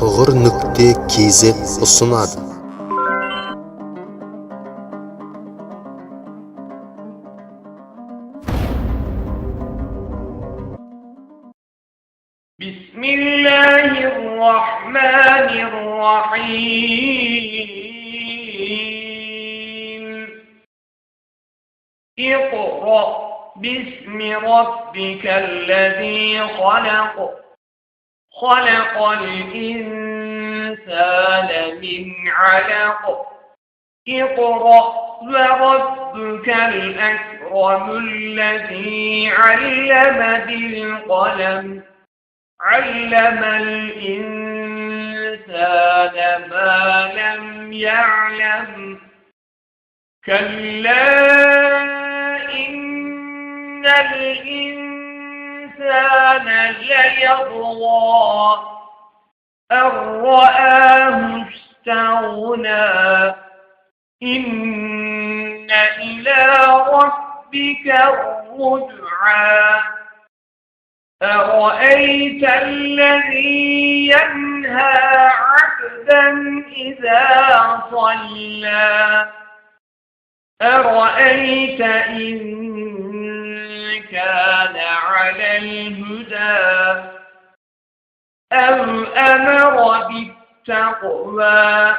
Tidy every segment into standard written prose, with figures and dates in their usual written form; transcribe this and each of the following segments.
toğır.kz sunadi. Bismillahirrahmanirrahim. اقرأ باسم ربك الذي خلق خلق الإنسان من علق اقرأ وربك الأكرم الذي علم بالقلم علم الإنسان ما لم يعلم كلا إن الإنسان ليطغى أن رآه استغنى إن إلى ربك الرجعى أرأيت الذي ينهى عبدا إذا صلى أرأيت إن كان على الهدى أو أمر بالتقوى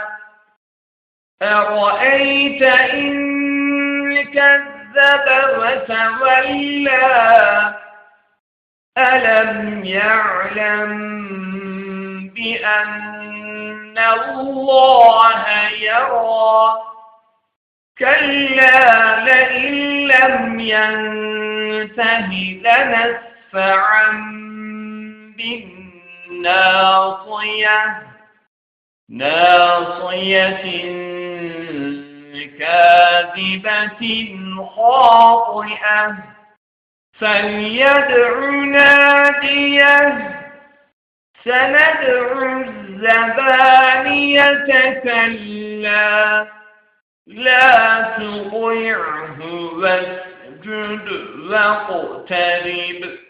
أرأيت إن كذب وتولى ألم يعلم بأن الله يرى كلا لئن لم ينته لنسفعا بالناصية ناصية كاذبة خاطئة فليدع ناديه سندع الزبانية كلا لا تطعه واسجد واقترب